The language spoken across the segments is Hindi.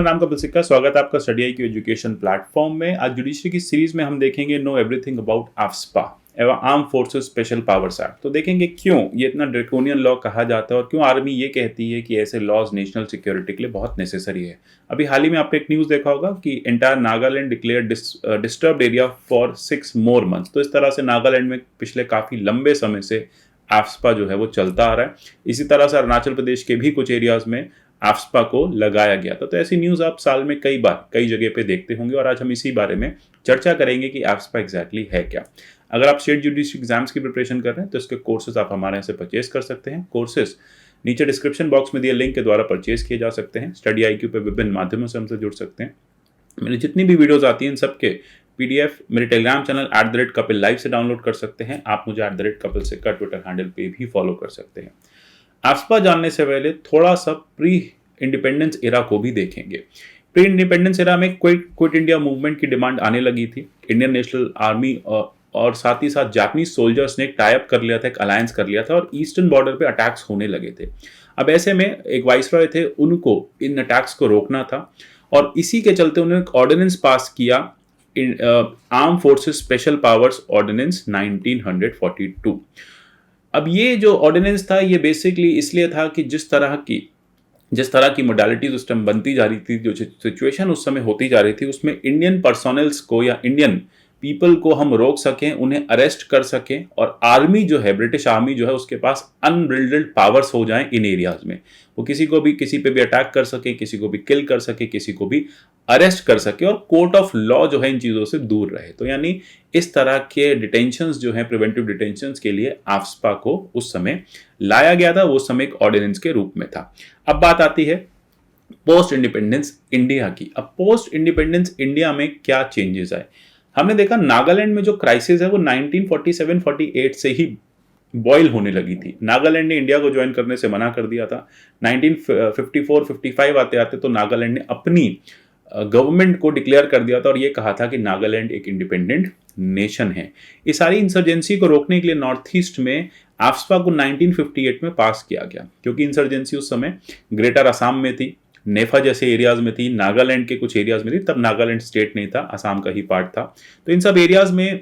नाम कपिल सिक्का, स्वागत है आपका स्टडी आई की एजुकेशन प्लेटफॉर्म में। आज जुडिशरी की सीरीज में हम देखेंगे नो एवरीथिंग अबाउट आफ्सपा एवं arm forces special powers act. तो देखेंगे क्यों ये इतना ड्रैकोनियन लॉ कहा जाता है और क्यों आर्मी ये कहती है कि ऐसे लॉज नेशनल सिक्योरिटी के लिए बहुत नेसेसरी है। अभी हाल ही में आपने एक न्यूज देखा होगा कि entire Nagaland declare disturbed area for 6 more months। तो इस तरह से नागालैंड में पिछले काफी लंबे समय से आफ्सपा जो है वो चलता आ रहा है। इसी तरह से अरुणाचल प्रदेश के भी कुछ एरियाज में आफ्सपा को लगाया गया था। तो ऐसी न्यूज आप साल में कई बार कई जगह पे देखते होंगे और आज हम इसी बारे में चर्चा करेंगे कि आफ्सपा एग्जैक्टली है क्या। अगर आप स्टेट जुडिशरी एग्जाम्स की प्रिपरेशन कर रहे हैं तो इसके कोर्सेज आप हमारे यहाँ से परचेज कर सकते हैं। कोर्सेज नीचे डिस्क्रिप्शन बॉक्स में दिए लिंक के द्वारा परचेज किए जा सकते हैं। स्टडी IQ पे विभिन्न माध्यमों से हमसे जुड़ सकते हैं। मेरी जितनी भी वीडियोज आती हैं इन सबके PDF मेरे टेलीग्राम चैनल @कपिल लाइव से डाउनलोड कर सकते हैं। आप मुझे @कपिल सिक्का ट्विटर हैंडल पे भी फॉलो कर सकते हैं। आफ्सपा जानने से पहले थोड़ा सा प्री इंडिपेंडेंस एरा को भी देखेंगे। प्री इंडिपेंडेंस एरा में क्विट इंडिया मूवमेंट की डिमांड आने लगी थी। इंडियन नेशनल आर्मी और साथ ही साथ जापानीज सोल्जर्स ने एक टाई अप कर लिया था, एक अलायंस कर लिया था और ईस्टर्न बॉर्डर पे अटैक्स होने लगे थे। अब ऐसे में एक वाइसरॉय थे, उनको इन अटैक्स को रोकना था और इसी के चलते उन्होंने एक ऑर्डिनेंस पास किया, armed forces special powers ordinance 1942। अब ये जो ऑर्डिनेंस था ये बेसिकली इसलिए था कि जिस तरह की मोडालिटीज उस टाइम बनती जा रही थी, जो सिचुएशन उस समय होती जा रही थी, उसमें इंडियन पर्सोनल्स को या इंडियन पीपल को हम रोक सकें, उन्हें अरेस्ट कर सकें और आर्मी जो है, ब्रिटिश आर्मी जो है, उसके पास अनब्रिल्ड पावर्स हो जाएं इन एरियाज में। वो किसी पे भी अटैक कर सके, किसी को भी किल कर सके, किसी को भी अरेस्ट कर सके और कोर्ट ऑफ लॉ जो है इन चीजों से दूर रहे। तो यानी इस तरह के डिटेंशंस जो है, प्रिवेंटिव डिटेंशंस के लिए आफ्सपा को उस समय लाया गया था। वो समय एक ऑर्डिनेंस के रूप में था। अब बात आती है पोस्ट इंडिपेंडेंस इंडिया की। अब पोस्ट इंडिपेंडेंस इंडिया में क्या चेंजेस आए? हमने देखा नागालैंड में जो क्राइसिस है वो 1947-48 से ही बॉयल होने लगी थी। नागालैंड ने इंडिया को ज्वाइन करने से मना कर दिया था। 1954-55 आते आते तो नागालैंड ने अपनी गवर्नमेंट को डिक्लेयर कर दिया था और ये कहा था कि नागालैंड एक इंडिपेंडेंट नेशन है। इस सारी इंसर्जेंसी को रोकने के लिए नॉर्थ ईस्ट में आफ्सपा को 1958 में पास किया गया, क्योंकि इंसर्जेंसी उस समय ग्रेटर असम में थी, नेफा जैसे एरियाज में थी, नागालैंड के कुछ एरियाज में थी। तब नागालैंड स्टेट नहीं था, असम का ही पार्ट था। तो इन सब एरियाज में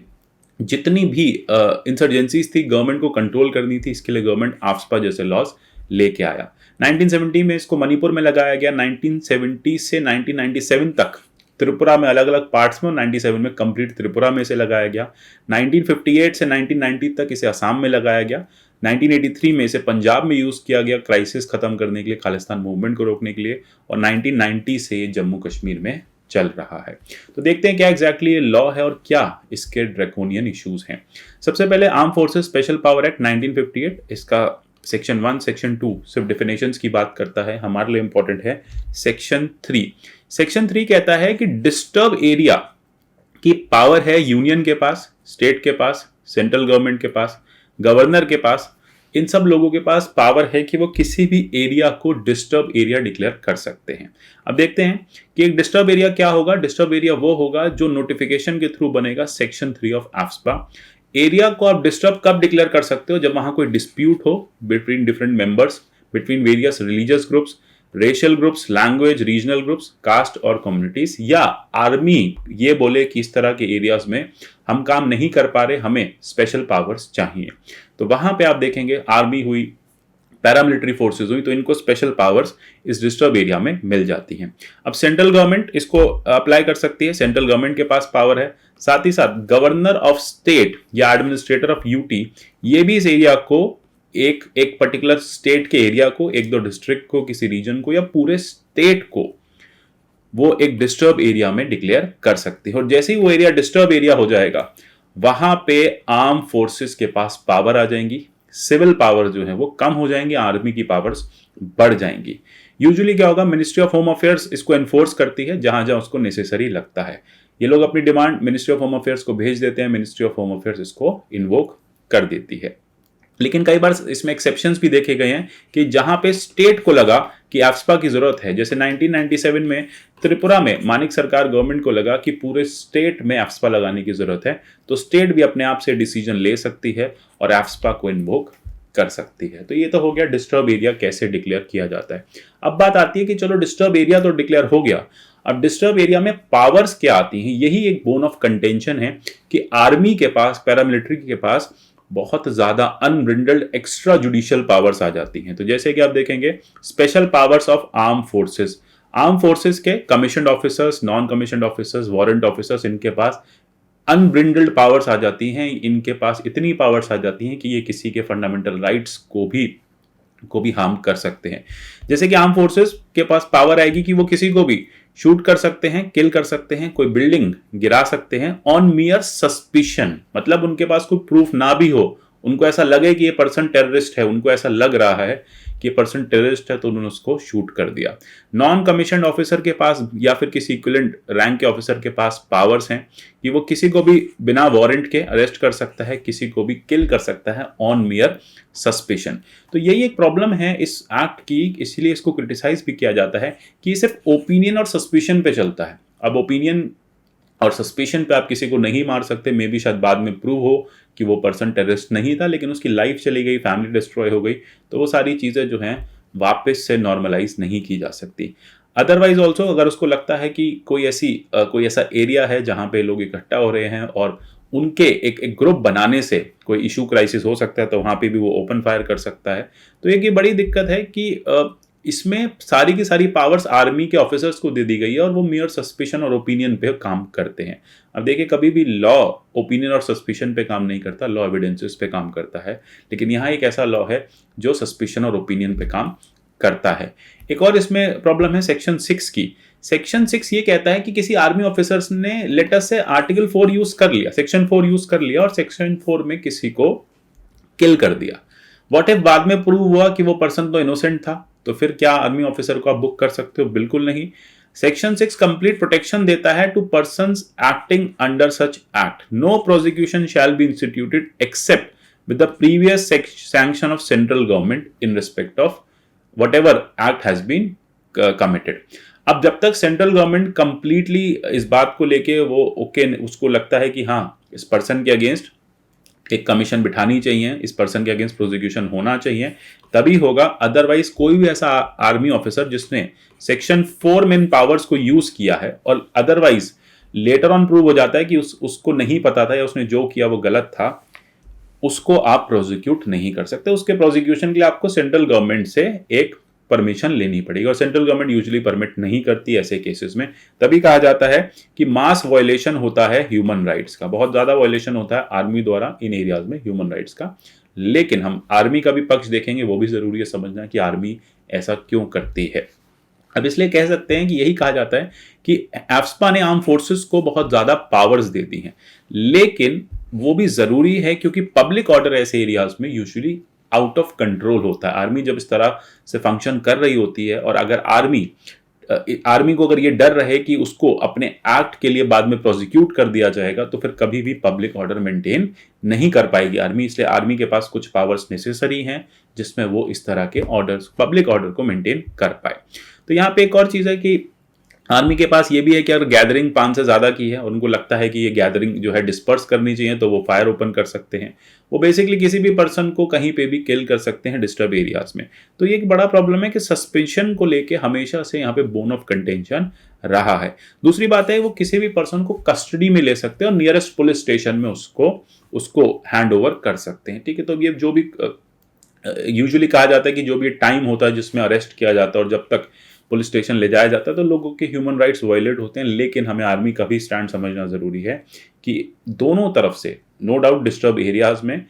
जितनी भी इंसर्जेंसीज थी, गवर्नमेंट को कंट्रोल करनी थी। इसके लिए गवर्नमेंट आफ्सपा जैसे लॉज लेके आया। 1970 में इसको मणिपुर में लगाया गया। 1970 से 1997 तक त्रिपुरा में अलग अलग पार्ट्स में, और 97 में कंप्लीट त्रिपुरा में इसे लगाया गया। 1958 से 1990 तक इसे असम में लगाया गया। 1983 में इसे पंजाब में यूज किया गया क्राइसिस खत्म करने के लिए, खालिस्तान मूवमेंट को रोकने के लिए, और 1990 से जम्मू कश्मीर में चल रहा है। तो देखते हैं क्या एग्जैक्टली ये लॉ है और क्या इसके ड्रैकोनियन इश्यूज हैं। सबसे पहले arm forces special power act 1958, इसका सेक्शन 1 सेक्शन 2 सिर्फ डिफिनेशंस की बात करता है। हमारे लिए इंपॉर्टेंट है सेक्शन 3। सेक्शन 3 कहता है कि डिस्टर्ब एरिया की पावर है यूनियन के पास, स्टेट के पास, सेंट्रल गवर्नमेंट के पास, गवर्नर के पास। इन सब लोगों के पास पावर है कि वो किसी भी एरिया को डिस्टर्ब एरिया डिक्लेयर कर सकते हैं। अब देखते हैं कि एक डिस्टर्ब एरिया क्या होगा। डिस्टर्ब एरिया वो होगा जो नोटिफिकेशन के थ्रू बनेगा सेक्शन 3 ऑफ आफ्सपा। एरिया को आप डिस्टर्ब कब डिक्लेयर कर सकते हो? जब वहां कोई डिस्प्यूट हो between different members, between various religious groups, racial groups, language, regional groups, caste और कम्युनिटीज, या आर्मी ये बोले कि इस तरह के एरियाज में हम काम नहीं कर पा रहे, हमें स्पेशल पावर्स चाहिए। तो वहां पे आप देखेंगे आर्मी हुई, पैरामिलिट्री फोर्सेस हुई, तो इनको स्पेशल पावर्स इस डिस्टर्ब एरिया में मिल जाती हैं। अब सेंट्रल गवर्नमेंट इसको अप्लाई कर सकती है, सेंट्रल गवर्नमेंट के पास पावर है। साथ ही साथ गवर्नर ऑफ स्टेट या एडमिनिस्ट्रेटर ऑफ यूटी, ये भी इस एरिया को एक पर्टिकुलर स्टेट के एरिया को, एक दो डिस्ट्रिक्ट को, किसी रीजन को या पूरे स्टेट को वो एक डिस्टर्ब एरिया में डिक्लेयर कर सकती है। और जैसे ही वो एरिया डिस्टर्ब एरिया हो जाएगा, वहां पे आर्म फोर्सेस के पास पावर आ जाएंगी, सिविल पावर जो है वो कम हो जाएंगी, आर्मी की पावर्स बढ़ जाएंगी। यूजुअली क्या होगा, मिनिस्ट्री ऑफ होम अफेयर्स इसको एनफोर्स करती है जहां जहां उसको नेसेसरी लगता है। ये लोग अपनी demand ministry of home affairs को भेज देते हैं, मिनिस्ट्री ऑफ होम अफेयर्स इसको इन्वोक कर देती है। लेकिन कई बार इसमें एक्सेप्शंस भी देखे गए हैं कि जहां पे स्टेट को लगा कि आफ्सपा की जरूरत है, जैसे 1997 में त्रिपुरा में मानिक सरकार गवर्नमेंट को लगा कि पूरे स्टेट में आफ्सपा लगाने की जरूरत है, तो स्टेट भी अपने आप से डिसीजन ले सकती है और आफ्सपा को इन्वोक कर सकती है। तो ये तो हो गया डिस्टर्ब एरिया कैसे डिक्लेयर किया जाता है। अब बात आती है कि चलो डिस्टर्ब एरिया तो डिक्लेयर हो गया, अब डिस्टर्ब एरिया में पावर्स क्या आती हैं, यही एक बोन ऑफ कंटेंशन है कि आर्मी के पास, पैरामिलिट्री के पास बहुत ज्यादा अनब्रिंडल्ड एक्स्ट्रा जुडिशियल पावर्स आ जाती हैं। तो जैसे कि आप देखेंगे special powers of arm forces, arm forces के commissioned officers, non commissioned officers, warrant officers, इनके पास अनब्रिंडल्ड पावर्स आ जाती हैं। इनके पास इतनी पावर्स आ जाती हैं कि ये किसी के फंडामेंटल राइट्स को भी हार्म कर सकते हैं। जैसे कि आर्म फोर्सेस के पास पावर आएगी कि वो किसी को भी शूट कर सकते हैं, किल कर सकते हैं, कोई बिल्डिंग गिरा सकते हैं ऑन मियर सस्पिशन, मतलब उनके पास कोई प्रूफ ना भी हो, उनको ऐसा लगे कि ये पर्सन टेररिस्ट है, उनको ऐसा लग रहा है कि पर्सन टेररिस्ट है, तो उन्होंने उसको शूट कर दिया। नॉन कमीशन्ड ऑफिसर के पास या फिर किसी इक्विवेलेंट रैंक के ऑफिसर के पास पावर्स हैं कि वो किसी को भी बिना वारंट के अरेस्ट कर सकता है, किसी को भी किल कर सकता है ऑन मियर सस्पिशन। तो यही एक प्रॉब्लम है इस एक्ट की, इसलिए इसको क्रिटिसाइज भी किया जाता है कि सिर्फ ओपिनियन और सस्पिशन पे चलता है। अब ओपिनियन और सस्पिशन पे आप किसी को नहीं मार सकते, मे बी शायद बाद में प्रूव हो कि वो पर्सन टेररिस्ट नहीं था, लेकिन उसकी लाइफ चली गई, फैमिली डिस्ट्रॉय हो गई, तो वो सारी चीज़ें जो हैं वापस से नॉर्मलाइज नहीं की जा सकती। अदरवाइज ऑल्सो अगर उसको लगता है कि कोई ऐसा एरिया है जहाँ पे लोग इकट्ठा हो रहे हैं और उनके एक ग्रुप बनाने से कोई इशू क्राइसिस हो सकता है, तो वहाँ पे भी वो ओपन फायर कर सकता है। तो एक ये बड़ी दिक्कत है कि इसमें सारी की सारी पावर्स आर्मी के ऑफिसर्स को दे दी गई है और वो मियर सस्पिशन और ओपिनियन पे काम करते हैं। अब देखिए कभी भी लॉ ओपिनियन और सस्पिशन पे काम नहीं करता, लॉ एविडेंसेस पे काम करता है, लेकिन यहाँ एक ऐसा लॉ है जो सस्पिशन और ओपिनियन पे काम करता है। एक और इसमें प्रॉब्लम है सेक्शन 6 की। सेक्शन 6 ये कहता है कि किसी आर्मी ऑफिसर्स ने लेटस से आर्टिकल 4 यूज कर लिया, सेक्शन 4 यूज कर लिया और सेक्शन 4 में किसी को किल कर दिया। व्हाट इफ बाद में प्रूव हुआ कि वो पर्सन तो इनोसेंट था, तो फिर क्या आर्मी ऑफिसर को आप बुक कर सकते हो? बिल्कुल नहीं। सेक्शन 6 कंप्लीट प्रोटेक्शन देता है to persons acting under such act. No prosecution shall be instituted except with the previous sanction of central government in respect of whatever act has been committed. अब जब तक सेंट्रल गवर्नमेंट कंप्लीटली इस बात को लेके वो ओके, उसको लगता है कि हाँ इस पर्सन के अगेंस्ट एक कमीशन बिठानी चाहिए, इस पर्सन के अगेंस्ट प्रोसिक्यूशन होना चाहिए, तभी होगा। अदरवाइज कोई भी ऐसा आर्मी ऑफिसर जिसने सेक्शन 4 में इन पावर्स को यूज किया है और अदरवाइज लेटर ऑन प्रूव हो जाता है कि उसको नहीं पता था या उसने जो किया वो गलत था, उसको आप प्रोसिक्यूट नहीं कर सकते। उसके प्रोसिक्यूशन के लिए आपको सेंट्रल गवर्नमेंट से एक परमिशन लेनी पड़ेगी और सेंट्रल गवर्नमेंट यूजुअली परमिट नहीं करती ऐसे केसेस में। तभी कहा जाता है कि मास वायलेशन होता है ह्यूमन राइट्स का, बहुत ज्यादा वायलेशन होता है आर्मी द्वारा इन एरियाज में ह्यूमन राइट्स का। लेकिन हम आर्मी का भी पक्ष देखेंगे, वो भी जरूरी है समझना कि आर्मी ऐसा क्यों करती है। अब इसलिए कह सकते हैं कि यही कहा जाता है कि एफ्स्पा ने आर्म फोर्सेस को बहुत ज्यादा पावर्स दे दी हैं, लेकिन वो भी जरूरी है क्योंकि पब्लिक ऑर्डर ऐसे एरियाज में यूजुअली आउट ऑफ कंट्रोल होता है। आर्मी जब इस तरह से फंक्शन कर रही होती है और अगर आर्मी को अगर ये डर रहे कि उसको अपने एक्ट के लिए बाद में प्रोसिक्यूट कर दिया जाएगा, तो फिर कभी भी पब्लिक ऑर्डर मेंटेन नहीं कर पाएगी आर्मी। इसलिए आर्मी के पास कुछ पावर्स नेसेसरी हैं जिसमें वो इस तरह के ऑर्डर्स, पब्लिक ऑर्डर को मेंटेन कर पाए। तो यहाँ पे एक और चीज है कि आर्मी के पास ये भी है कि अगर गैदरिंग 5 से ज्यादा की है और उनको लगता है कि ये गैदरिंग जो है डिस्पर्स करनी चाहिए, तो वो फायर ओपन कर सकते हैं। वो बेसिकली किसी भी पर्सन को कहीं पे भी किल कर सकते हैं डिस्टर्ब एरियाज में। तो ये एक बड़ा प्रॉब्लम है कि सस्पेंशन को लेके हमेशा से यहाँ पे बोन ऑफ कंटेंशन रहा है। दूसरी बात है वो किसी भी पर्सन को कस्टडी में ले सकते हैं और नियरेस्ट पुलिस स्टेशन में उसको हैंड ओवर कर सकते हैं। ठीक है, तो ये जो भी यूजुअली कहा जाता है कि जो भी टाइम होता है जिसमें अरेस्ट किया जाता है और जब तक पुलिस स्टेशन ले जाया जाता है, तो लोगों के ह्यूमन राइट्स वायलेट होते हैं। लेकिन हमें आर्मी का भी स्टैंड समझना जरूरी है कि दोनों तरफ से, नो डाउट डिस्टर्ब एरियाज में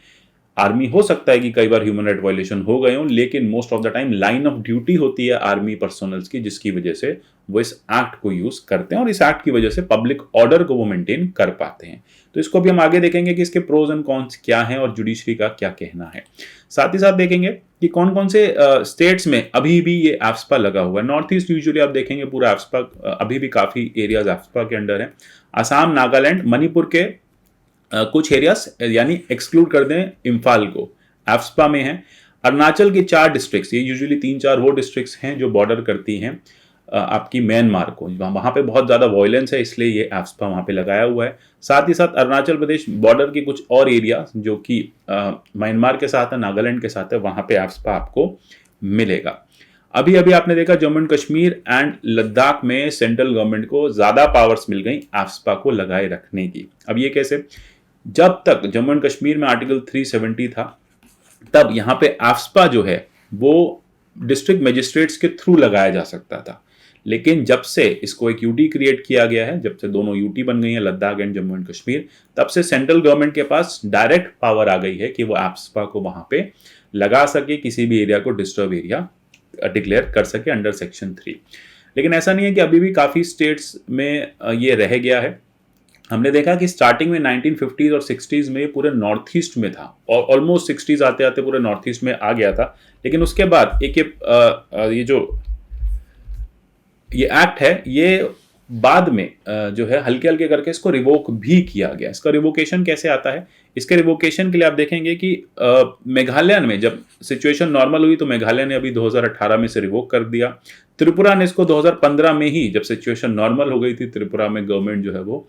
आर्मी हो सकता है कि कई बार ह्यूमन राइट वायलेशन हो गए हों, लेकिन most of the time line of duty होती है आर्मी पर्सनल्स की, जिसकी वजह से वो इस एक्ट को यूज करते हैं और इस एक्ट की वजह से पब्लिक ऑर्डर को वो मेंटेन कर पाते हैं। तो इसको भी हम आगे देखेंगे कि इसके प्रोज एंड कॉन्स क्या हैं और जुडिशरी का क्या कहना है। साथ ही साथ देखेंगे कि कौन कौन से स्टेट्स में अभी भी ये एफ्स्पा लगा हुआ है। नॉर्थ ईस्ट यूजुअली आप देखेंगे पूरा एफ्स्पा, अभी भी काफी एरियाज एफ्स्पा के अंडर है। असम, नागालैंड, मणिपुर के कुछ एरियाज यानी एक्सक्लूड कर दें इम्फाल को, एफ्स्पा में है। अरुणाचल की 4 डिस्ट्रिक्ट्स, ये यूजुअली 3-4 वो डिस्ट्रिक्ट्स हैं जो बॉर्डर करती हैं आपकी म्यांमार को, वहाँ पे बहुत ज़्यादा वायलेंस है, इसलिए ये एफ्स्पा वहाँ पे लगाया हुआ है। साथ ही साथ अरुणाचल प्रदेश बॉर्डर की कुछ और एरिया जो कि म्यांमार के साथ है, नागालैंड के साथ है, वहाँ पे एफ्स्पा आपको मिलेगा। अभी अभी आपने देखा जम्मू एंड कश्मीर एंड लद्दाख में सेंट्रल गवर्नमेंट को ज़्यादा पावर्स मिल गई एफ्स्पा को लगाए रखने की। अब ये कैसे? जब तक जम्मू एंड कश्मीर में आर्टिकल 370 था, तब यहाँ पे एफ्स्पा जो है वो डिस्ट्रिक्ट मजिस्ट्रेट्स के थ्रू लगाया जा सकता था। लेकिन जब से इसको एक यूटी क्रिएट किया गया है, जब से दोनों यूटी बन गई है, लद्दाख एंड जम्मू एंड कश्मीर, तब से सेंट्रल गवर्नमेंट के पास डायरेक्ट पावर आ गई है कि वो एफ्स्पा को वहां पे लगा सके, किसी भी एरिया को डिस्टर्ब एरिया डिक्लेयर कर सके अंडर सेक्शन 3। लेकिन ऐसा नहीं है कि अभी भी काफ़ी स्टेट्स में ये रह गया है। हमने देखा कि स्टार्टिंग में 1950s और 60s में पूरे नॉर्थ ईस्ट में था, और ऑलमोस्ट 60s आते आते पूरे नॉर्थ ईस्ट में आ गया था। लेकिन उसके बाद ये जो ये एक्ट है, ये बाद में जो है हल्के हल्के करके इसको रिवोक भी किया गया। इसका रिवोकेशन कैसे आता है? इसके रिवोकेशन के लिए आप देखेंगे कि मेघालय में जब सिचुएशन नॉर्मल हुई तो मेघालय ने अभी 2018 में से रिवोक कर दिया। त्रिपुरा ने इसको 2015 में ही, जब सिचुएशन नॉर्मल हो गई थी, त्रिपुरा में गवर्नमेंट जो है वो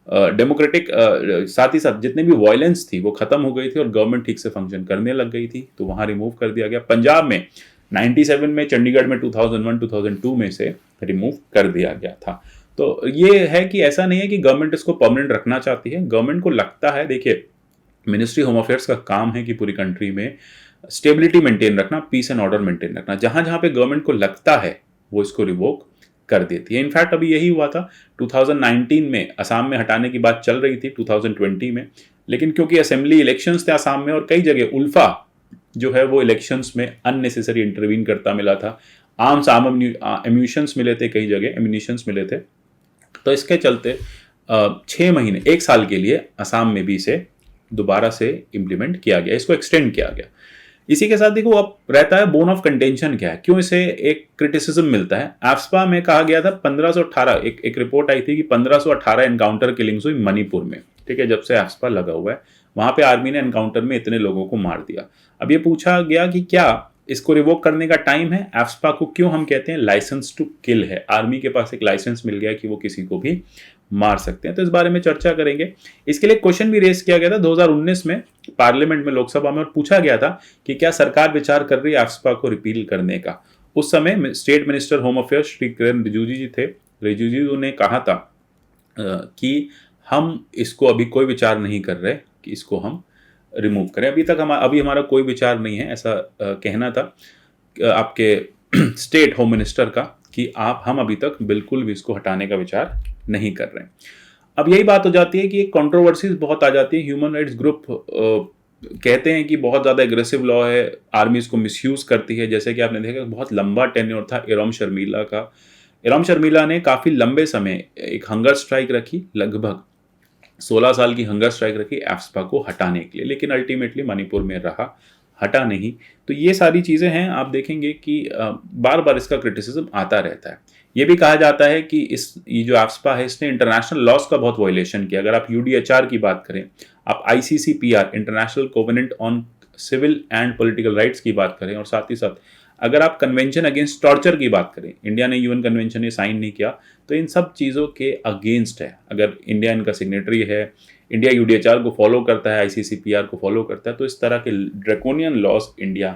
डेमोक्रेटिक, साथ ही साथ जितनी भी वायलेंस थी वो खत्म हो गई थी और गवर्नमेंट ठीक से फंक्शन करने लग गई थी, तो वहां रिमूव कर दिया गया। पंजाब में 97 में, चंडीगढ़ में 2001-2002 में से रिमूव कर दिया गया था। तो ये है कि ऐसा नहीं है कि गवर्नमेंट इसको परमानेंट रखना चाहती है। गवर्नमेंट को लगता है, देखिए मिनिस्ट्री होम अफेयर्स का काम है कि पूरी कंट्री में स्टेबिलिटी मेंटेन रखना, पीस एंड ऑर्डर मेंटेन रखना। जहां जहां पे गवर्नमेंट को लगता है वो इसको रिवोक कर देती है। इनफैक्ट अभी यही हुआ था 2019 में, असम में हटाने की बात चल रही थी 2020 में, लेकिन क्योंकि असेंबली इलेक्शंस थे असम में और कई जगह उल्फा जो है वो इलेक्शंस में अननेसेसरी इंटरवीन करता मिला था, आर्म्स एम्यूशंस मिले थे, कई जगह एम्यूनिशंस मिले थे, तो इसके चलते 6 महीने, 1 साल के लिए असम में भी इसे दोबारा से इम्प्लीमेंट किया गया, इसको एक्सटेंड किया गया। इसी के साथ देखो अब रहता है बोन ऑफ कंटेंशन क्या है, क्यों इसे एक क्रिटिसिज्म मिलता है। एफ्स्पा में कहा गया था 1518, एक रिपोर्ट आई थी कि 1518 एनकाउंटर किलिंग्स हुई मणिपुर में, ठीक है, जब से एफ्स्पा लगा हुआ है। वहां पे आर्मी ने एनकाउंटर में इतने लोगों को मार दिया। अब ये पूछा गया कि क्या इसको रिवोक करने का टाइम है? एफ्स्पा को क्यों हम कहते हैं लाइसेंस टू किल है, आर्मी के पास एक लाइसेंस मिल गया कि वो किसी को भी मार सकते हैं। तो इस बारे में चर्चा करेंगे। इसके लिए क्वेश्चन भी रेस किया गया था 2019 में पार्लियामेंट में, लोकसभा में, और पूछा गया था कि क्या सरकार विचार कर रही है एफ्स्पा को रिपील करने का। उस समय state minister home affairs Shri Kiren Rijiju ji थे। रिजिजू ने कहा था कि हम इसको अभी कोई विचार नहीं कर रहे कि इसको हम रिमूव करें, अभी तक अभी हमारा कोई विचार नहीं है, ऐसा कहना था आपके स्टेट होम मिनिस्टर का कि हम अभी तक बिल्कुल भी इसको हटाने का विचार नहीं कर रहे हैं। अब यही बात हो जाती है कि एक कंट्रोवर्सीज बहुत आ जाती है। ह्यूमन राइट्स ग्रुप कहते हैं कि बहुत ज़्यादा एग्रेसिव लॉ है, आर्मी इसको मिसयूज करती है। जैसे कि आपने देखा बहुत लंबा टेन्योर था इरोम शर्मिला का। इरोम शर्मिला ने काफ़ी लंबे समय एक हंगर स्ट्राइक रखी, लगभग 16 साल की हंगर स्ट्राइक रखी एफ्स्पा को हटाने के लिए, लेकिन अल्टीमेटली मणिपुर में रहा, हटा नहीं। तो ये सारी चीज़ें हैं, आप देखेंगे कि बार बार इसका क्रिटिसिज्म आता रहता है। ये भी कहा जाता है कि ये जो एफ्स्पा है इसने इंटरनेशनल लॉज का बहुत वायलेशन किया। अगर आप यूडीएचआर की बात करें, आप ICCPR international covenant on civil and political rights की बात करें, और साथ ही साथ अगर आप कन्वेंशन अगेंस्ट टॉर्चर की बात करें, इंडिया ने यूएन कन्वेंशन ये साइन नहीं किया, तो इन सब चीज़ों के अगेंस्ट है। अगर इंडिया इनका सिग्नेटरी है, इंडिया यूडीएचआर को फॉलो करता है, आईसीसीपीआर को फॉलो करता है, तो इस तरह के ड्रैकोनियन लॉज इंडिया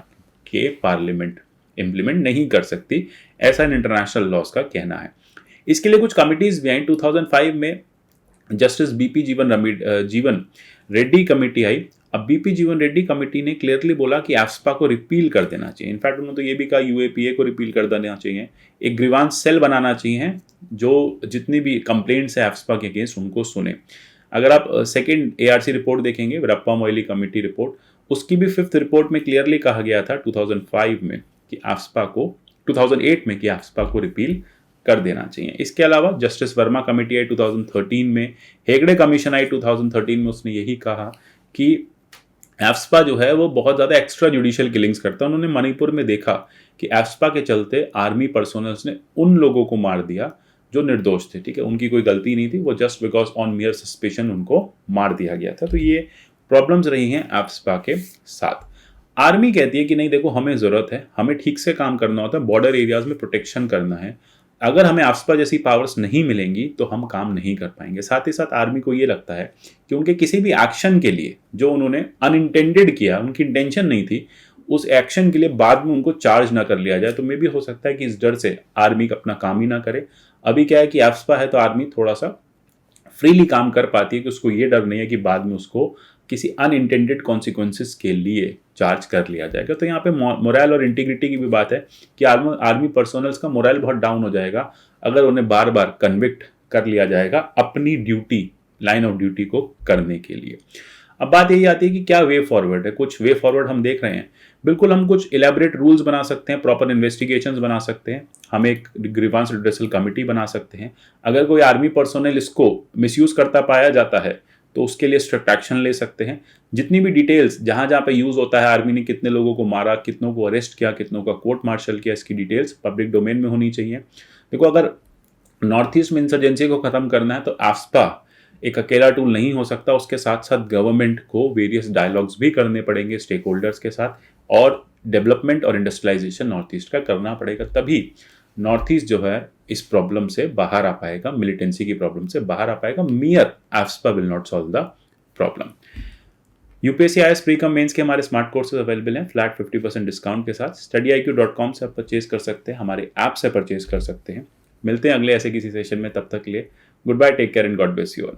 के पार्लियामेंट इम्प्लीमेंट नहीं कर सकती, ऐसा इन इंटरनेशनल लॉज का कहना है। इसके लिए कुछ कमिटीज़ भी आई। 2005 में जस्टिस बीपी जीवन रेड्डी कमेटी आई। अब बीपी जीवन रेड्डी कमेटी ने क्लियरली बोला कि एफ्स्पा को रिपील कर देना चाहिए। इनफैक्ट उन्होंने तो ये भी कहा यूएपीए को रिपील कर देना चाहिए, एक ग्रीवांस सेल बनाना चाहिए जो जितनी भी कंप्लेंट्स है एफ्स्पा के अगेंस्ट उनको सुने। अगर आप सेकेंड एआरसी रिपोर्ट देखेंगे, वीरप्पा मोइली कमेटी रिपोर्ट, उसकी भी 5th रिपोर्ट में क्लियरली कहा गया था 2005 में कि एफ्स्पा को 2008 में कि एफ्स्पा को रिपील कर देना चाहिए। इसके अलावा जस्टिस वर्मा कमेटी आई 2013 में, हेगड़े कमीशन आई 2013 में, उसने यही कहा कि एफ्स्पा जो है वो बहुत ज़्यादा एक्स्ट्रा जुडिशियल किलिंग्स करता है। उन्होंने मणिपुर में देखा कि एफ्स्पा के चलते आर्मी पर्सोनल्स ने उन लोगों को मार दिया जो निर्दोष थे, ठीक है, उनकी कोई गलती नहीं थी, वो जस्ट बिकॉज ऑन मियर सस्पेशन उनको मार दिया गया था। तो ये प्रॉब्लम्स रही हैं एफ्स्पा के साथ। आर्मी कहती है कि नहीं देखो, हमें ज़रूरत है, हमें ठीक से काम करना होता है, बॉर्डर एरियाज में प्रोटेक्शन करना है। अगर हमें आफ्सपा जैसी पावर्स नहीं मिलेंगी तो हम काम नहीं कर पाएंगे। साथ ही साथ आर्मी को ये लगता है कि उनके किसी भी एक्शन के लिए जो उन्होंने अनइंटेंडेड किया, उनकी इंटेंशन नहीं थी, उस एक्शन के लिए बाद में उनको चार्ज ना कर लिया जाए। तो मे भी हो सकता है कि इस डर से आर्मी अपना काम ही ना करे। अभी क्या है कि आफ्सपा है तो आर्मी थोड़ा सा फ्रीली काम कर पाती है कि उसको ये डर नहीं है कि बाद में उसको किसी अनइंटेंडेड कॉन्सिक्वेंसेस के लिए चार्ज कर लिया जाएगा। तो यहाँ पे मोरल और इंटीग्रिटी की भी बात है कि आर्मी पर्सोनल्स का मोरल बहुत डाउन हो जाएगा अगर उन्हें बार बार कन्विक्ट कर लिया जाएगा अपनी ड्यूटी, लाइन ऑफ ड्यूटी को करने के लिए। अब बात यही आती है कि क्या वे फॉरवर्ड है। कुछ वे फॉरवर्ड हम देख रहे हैं। बिल्कुल हम कुछ इलेबरेट रूल्स बना सकते हैं, प्रॉपर इन्वेस्टिगेशंस बना सकते हैं, हम एक ग्रीवांस रिड्रेसल कमिटी बना सकते हैं। अगर कोई आर्मी पर्सोनल इसको मिसयूज करता पाया जाता है तो उसके लिए स्ट्रिक्ट एक्शन ले सकते हैं। जितनी भी डिटेल्स जहां जहां पे यूज होता है, आर्मी ने कितने लोगों को मारा, कितनों को अरेस्ट किया, कितनों का कोर्ट मार्शल किया, इसकी डिटेल्स पब्लिक डोमेन में होनी चाहिए। देखो, अगर नॉर्थ ईस्ट में इंसर्जेंसी को खत्म करना है तो आफ्सपा एक अकेला टूल नहीं हो सकता। उसके साथ साथ गवर्नमेंट को वेरियस डायलॉग्स भी करने पड़ेंगे स्टेक होल्डर्स के साथ, और डेवलपमेंट और इंडस्ट्रियलाइजेशन नॉर्थ ईस्ट का करना पड़ेगा। तभी नॉर्थ ईस्ट जो है इस प्रॉब्लम से बाहर आ पाएगा, मिलिटेंसी की प्रॉब्लम से बाहर आ पाएगा। Mere AFSPA will not solve the problem. UPSC IAS pre cum mains के हमारे स्मार्ट कोर्सेज अवेलेबल हैं फ्लैट 50% डिस्काउंट के साथ। studiiq.com से आप परचेज कर सकते हैं, हमारे ऐप से परचेज कर सकते हैं। मिलते हैं अगले ऐसे किसी सेशन में, तब तक के लिए goodbye, take care and God bless you all.